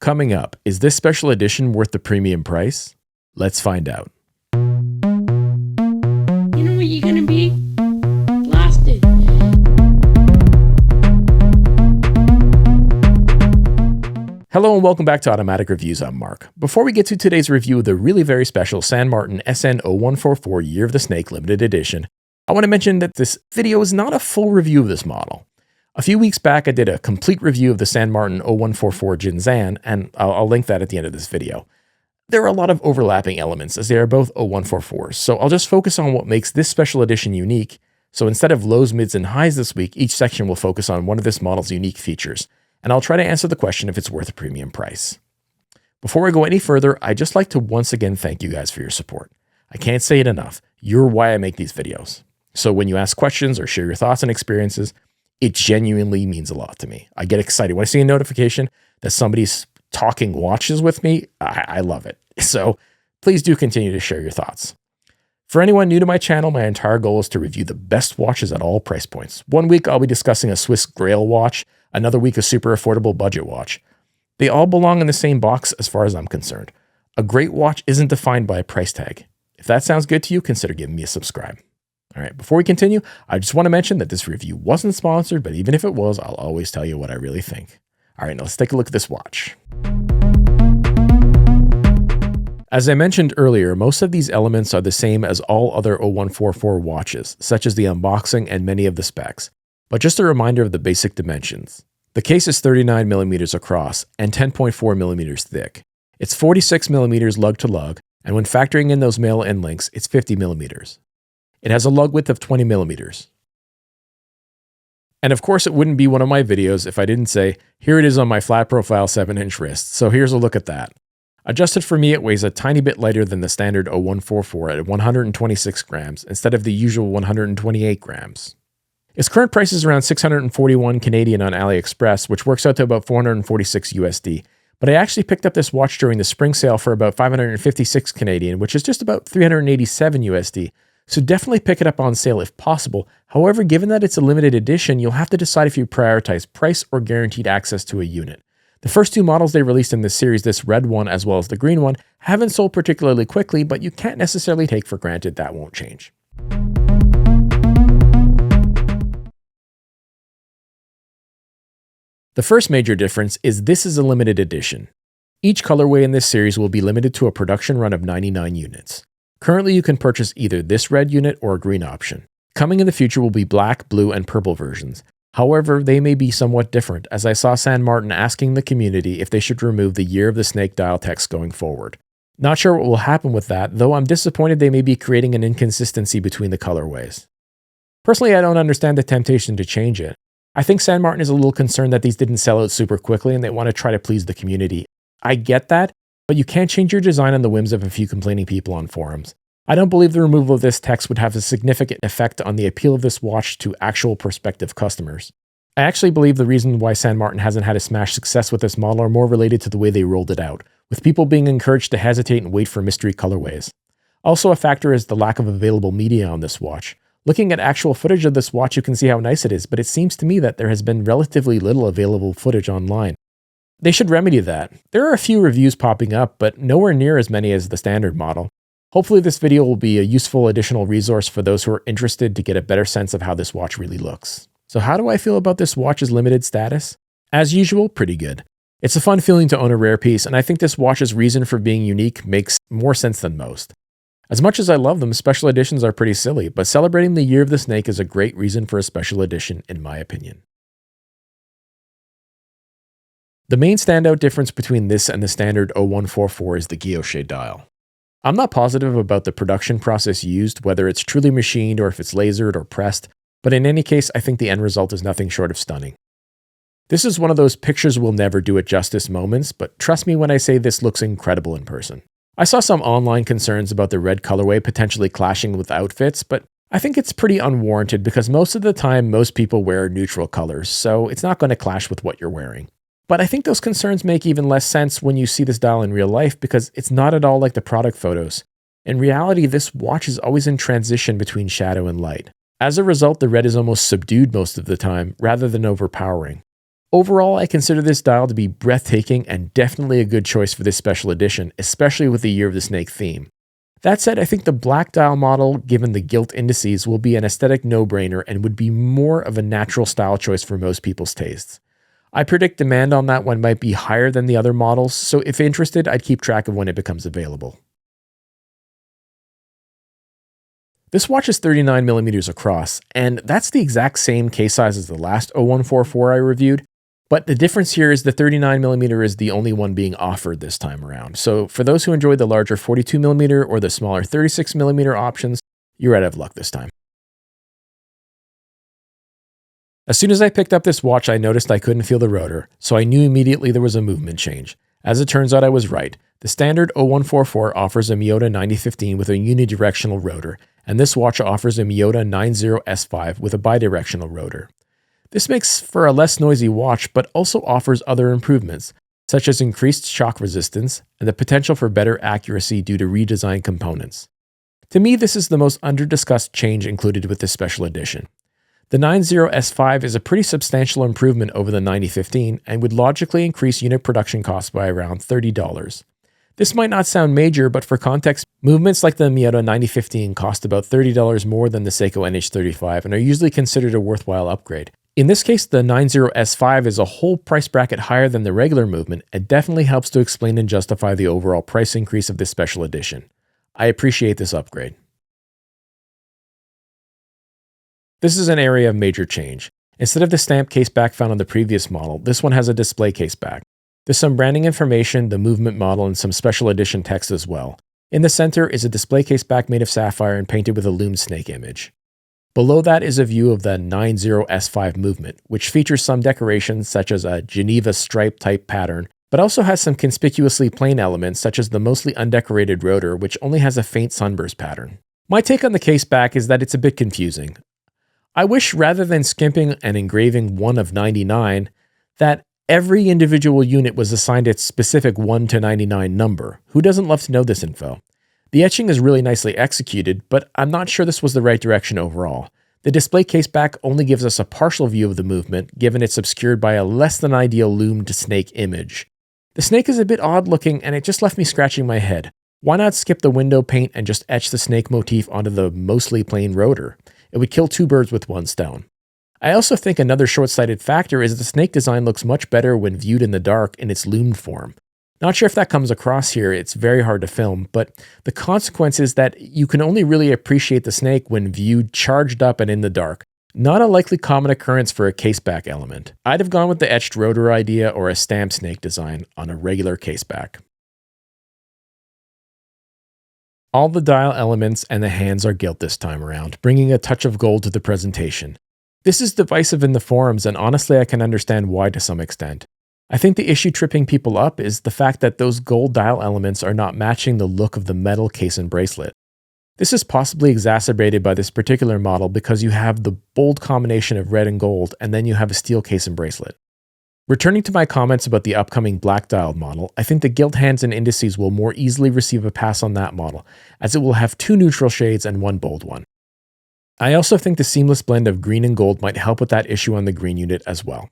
Coming up, is this special edition worth the premium price? Let's find out. You know what you're gonna be? Blasted. Hello and welcome back to Automatic Reviews. I'm Mark. Before we get to today's review of the really very special San Martin SN0144 Year of the Snake Limited Edition, I want to mention that this video is not a full review of this model. A few weeks back, I did a complete review of the San Martin 0144 Jinzan, and I'll link that at the end of this video. There are a lot of overlapping elements as they are both 0144s, so I'll just focus on what makes this special edition unique. So instead of lows, mids, and highs this week, each section will focus on one of this model's unique features, and I'll try to answer the question if it's worth a premium price. Before I go any further, I'd just like to once again thank you guys for your support. I can't say it enough. You're why I make these videos. So when you ask questions or share your thoughts and experiences, it genuinely means a lot to me. I get excited when I see a notification that somebody's talking watches with me. I love it. So please do continue to share your thoughts. For anyone new to my channel, my entire goal is to review the best watches at all price points. One week I'll be discussing a Swiss Grail watch, another week a super affordable budget watch. They all belong in the same box as far as I'm concerned. A great watch isn't defined by a price tag. If that sounds good to you, consider giving me a subscribe. All right, before we continue, I just want to mention that this review wasn't sponsored, but even if it was, I'll always tell you what I really think. All right, now let's take a look at this watch. As I mentioned earlier, most of these elements are the same as all other 0144 watches, such as the unboxing and many of the specs. But just a reminder of the basic dimensions. The case is 39 millimeters across and 10.4 millimeters thick. It's 46 millimeters lug to lug, and when factoring in those male end links, it's 50 millimeters. It has a lug width of 20 millimeters. And of course, it wouldn't be one of my videos if I didn't say, here it is on my flat profile 7-inch wrist. So here's a look at that. Adjusted for me, it weighs a tiny bit lighter than the standard 0144 at 126 grams instead of the usual 128 grams. Its current price is around 641 Canadian on AliExpress, which works out to about 446 USD. But I actually picked up this watch during the spring sale for about 556 Canadian, which is just about 387 USD. So definitely pick it up on sale if possible. However, given that it's a limited edition, you'll have to decide if you prioritize price or guaranteed access to a unit. The first two models they released in this series, this red one as well as the green one, haven't sold particularly quickly, but you can't necessarily take for granted that won't change. The first major difference is this is a limited edition. Each colorway in this series will be limited to a production run of 99 units. Currently, you can purchase either this red unit or a green option. Coming in the future will be black, blue, and purple versions. However, they may be somewhat different, as I saw San Martin asking the community if they should remove the Year of the Snake dial text going forward. Not sure what will happen with that, though I'm disappointed they may be creating an inconsistency between the colorways. Personally, I don't understand the temptation to change it. I think San Martin is a little concerned that these didn't sell out super quickly and they want to try to please the community. I get that, but you can't change your design on the whims of a few complaining people on forums. I don't believe the removal of this text would have a significant effect on the appeal of this watch to actual prospective customers. I actually believe the reason why San Martin hasn't had a smash success with this model are more related to the way they rolled it out, with people being encouraged to hesitate and wait for mystery colorways. Also a factor is the lack of available media on this watch. Looking at actual footage of this watch, you can see how nice it is, but it seems to me that there has been relatively little available footage online. They should remedy that. There are a few reviews popping up, but nowhere near as many as the standard model. Hopefully this video will be a useful additional resource for those who are interested to get a better sense of how this watch really looks. So how do I feel about this watch's limited status? As usual, pretty good. It's a fun feeling to own a rare piece, and I think this watch's reason for being unique makes more sense than most. As much as I love them, special editions are pretty silly, but celebrating the Year of the Snake is a great reason for a special edition, in my opinion. The main standout difference between this and the standard 0144 is the guilloche dial. I'm not positive about the production process used, whether it's truly machined or if it's lasered or pressed, but in any case, I think the end result is nothing short of stunning. This is one of those pictures will never do it justice moments, but trust me when I say this looks incredible in person. I saw some online concerns about the red colorway potentially clashing with outfits, but I think it's pretty unwarranted because most of the time most people wear neutral colors, so it's not going to clash with what you're wearing. But I think those concerns make even less sense when you see this dial in real life because it's not at all like the product photos. In reality, this watch is always in transition between shadow and light. As a result, the red is almost subdued most of the time, rather than overpowering. Overall, I consider this dial to be breathtaking and definitely a good choice for this special edition, especially with the Year of the Snake theme. That said, I think the black dial model, given the gilt indices, will be an aesthetic no-brainer and would be more of a natural style choice for most people's tastes. I predict demand on that one might be higher than the other models, so if interested, I'd keep track of when it becomes available. This watch is 39mm across, and that's the exact same case size as the last 0144 I reviewed, but the difference here is the 39mm is the only one being offered this time around. So for those who enjoy the larger 42mm or the smaller 36mm options, you're out of luck this time. As soon as I picked up this watch, I noticed I couldn't feel the rotor, so I knew immediately there was a movement change. As it turns out, I was right. The standard 0144 offers a Miyota 9015 with a unidirectional rotor, and this watch offers a Miyota 90S5 with a bidirectional rotor. This makes for a less noisy watch, but also offers other improvements, such as increased shock resistance and the potential for better accuracy due to redesigned components. To me, this is the most under-discussed change included with this special edition. The 90S5 is a pretty substantial improvement over the 9015 and would logically increase unit production costs by around $30. This might not sound major, but for context, movements like the Miyota 9015 cost about $30 more than the Seiko NH35 and are usually considered a worthwhile upgrade. In this case, the 90S5 is a whole price bracket higher than the regular movement and definitely helps to explain and justify the overall price increase of this special edition. I appreciate this upgrade. This is an area of major change. Instead of the stamp case back found on the previous model, this one has a display case back. There's some branding information, the movement model, and some special edition text as well. In the center is a display case back made of sapphire and painted with a loomed snake image. Below that is a view of the 90S5 movement, which features some decorations such as a Geneva stripe type pattern, but also has some conspicuously plain elements such as the mostly undecorated rotor, which only has a faint sunburst pattern. My take on the case back is that it's a bit confusing. I wish rather than skimping and engraving 1 of 99, that every individual unit was assigned its specific 1 to 99 number. Who doesn't love to know this info? The etching is really nicely executed, but I'm not sure this was the right direction overall. The display case back only gives us a partial view of the movement, given it's obscured by a less than ideal loomed snake image. The snake is a bit odd looking, and it just left me scratching my head. Why not skip the window paint and just etch the snake motif onto the mostly plain rotor? It would kill two birds with one stone. I also think another short-sighted factor is the snake design looks much better when viewed in the dark in its loomed form. Not sure if that comes across here, it's very hard to film, but the consequence is that you can only really appreciate the snake when viewed charged up and in the dark. Not a likely common occurrence for a caseback element. I'd have gone with the etched rotor idea or a stamped snake design on a regular caseback. All the dial elements and the hands are gilt this time around, bringing a touch of gold to the presentation. This is divisive in the forums, and honestly I can understand why to some extent. I think the issue tripping people up is the fact that those gold dial elements are not matching the look of the metal case and bracelet. This is possibly exacerbated by this particular model because you have the bold combination of red and gold, and then you have a steel case and bracelet. Returning to my comments about the upcoming black dialed model, I think the gilt hands and indices will more easily receive a pass on that model, as it will have 2 neutral shades and 1 bold one. I also think the seamless blend of green and gold might help with that issue on the green unit as well.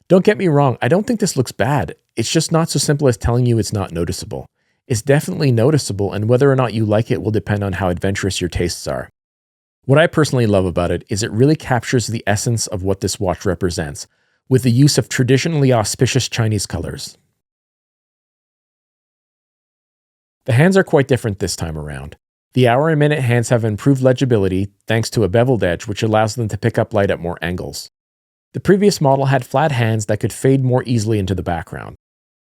Don't get me wrong, I don't think this looks bad. It's just not so simple as telling you it's not noticeable. It's definitely noticeable, and whether or not you like it will depend on how adventurous your tastes are. What I personally love about it is it really captures the essence of what this watch represents, with the use of traditionally auspicious Chinese colors. The hands are quite different this time around. The hour and minute hands have improved legibility thanks to a beveled edge which allows them to pick up light at more angles. The previous model had flat hands that could fade more easily into the background.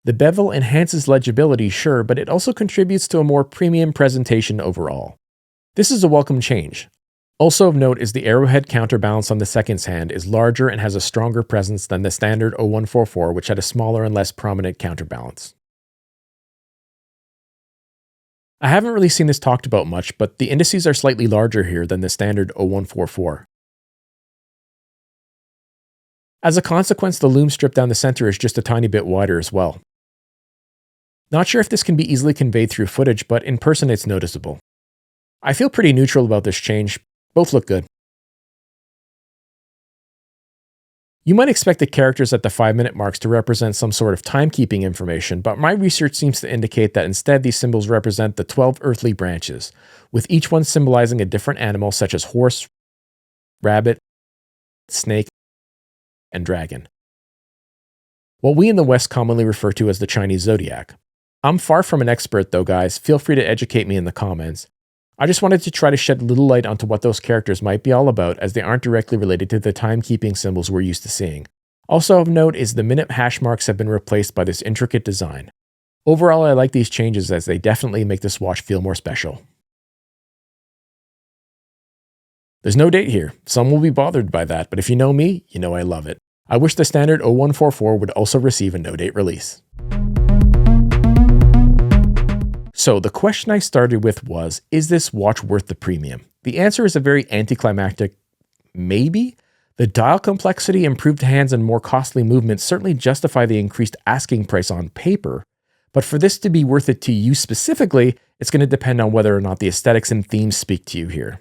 The bevel enhances legibility, sure, but it also contributes to a more premium presentation overall. This is a welcome change. Also of note is the arrowhead counterbalance on the seconds hand is larger and has a stronger presence than the standard 0144, which had a smaller and less prominent counterbalance. I haven't really seen this talked about much, but the indices are slightly larger here than the standard 0144. As a consequence, the loom strip down the center is just a tiny bit wider as well. Not sure if this can be easily conveyed through footage, but in person it's noticeable. I feel pretty neutral about this change. Both look good. You might expect the characters at the 5-minute marks to represent some sort of timekeeping information, but my research seems to indicate that instead these symbols represent the 12 earthly branches, with each one symbolizing a different animal such as horse, rabbit, snake, and dragon. What we in the West commonly refer to as the Chinese zodiac. I'm far from an expert though, guys. Feel free to educate me in the comments. I just wanted to try to shed a little light onto what those characters might be all about, as they aren't directly related to the timekeeping symbols we're used to seeing. Also of note is the minute hash marks have been replaced by this intricate design. Overall, I like these changes as they definitely make this watch feel more special. There's no date here. Some will be bothered by that, but if you know me, you know I love it. I wish the standard 0144 would also receive a no-date release. So the question I started with was, is this watch worth the premium? The answer is a very anticlimactic maybe. The dial complexity, improved hands, and more costly movements certainly justify the increased asking price on paper, but for this to be worth it to you specifically, it's going to depend on whether or not the aesthetics and themes speak to you here.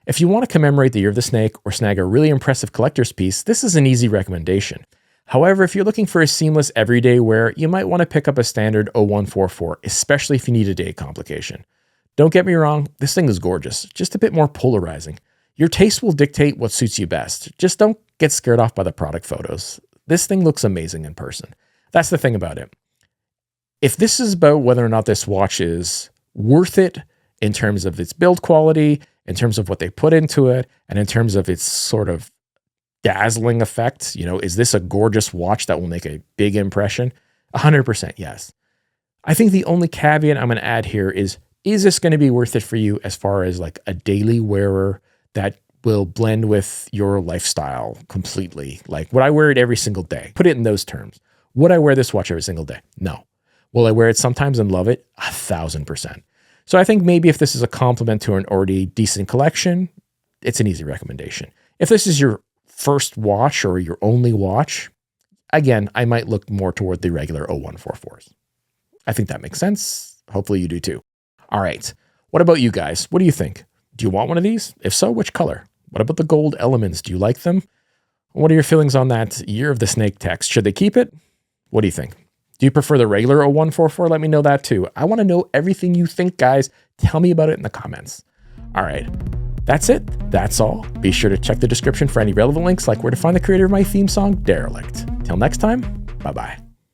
If you want to commemorate the Year of the Snake or snag a really impressive collector's piece, this is an easy recommendation. However, if you're looking for a seamless everyday wear, you might want to pick up a standard 0144, especially if you need a day complication. Don't get me wrong, this thing is gorgeous, just a bit more polarizing. Your taste will dictate what suits you best. Just don't get scared off by the product photos. This thing looks amazing in person. That's the thing about it. If this is about whether or not this watch is worth it in terms of its build quality, in terms of what they put into it, and in terms of its sort of dazzling effect, is this a gorgeous watch that will make a big impression? 100% yes. I think the only caveat I'm going to add here is this going to be worth it for you as far as like a daily wearer that will blend with your lifestyle completely? Like, would I wear it every single day? Put it in those terms. Would I wear this watch every single day? No. Will I wear it sometimes and love it? 1,000%. So I think maybe if this is a complement to an already decent collection, it's an easy recommendation. If this is your first watch or your only watch, again, I might look more toward the regular 0144s. I think that makes sense. Hopefully you do too. All right. What about you guys? What do you think? Do you want one of these? If so, which color? What about the gold elements? Do you like them? What are your feelings on that Year of the Snake text? Should they keep it? What do you think? Do you prefer the regular 0144? Let me know that too. I want to know everything you think, guys. Tell me about it in the comments. All right. That's it. That's all. Be sure to check the description for any relevant links, like where to find the creator of my theme song, Derelict. Till next time, bye-bye.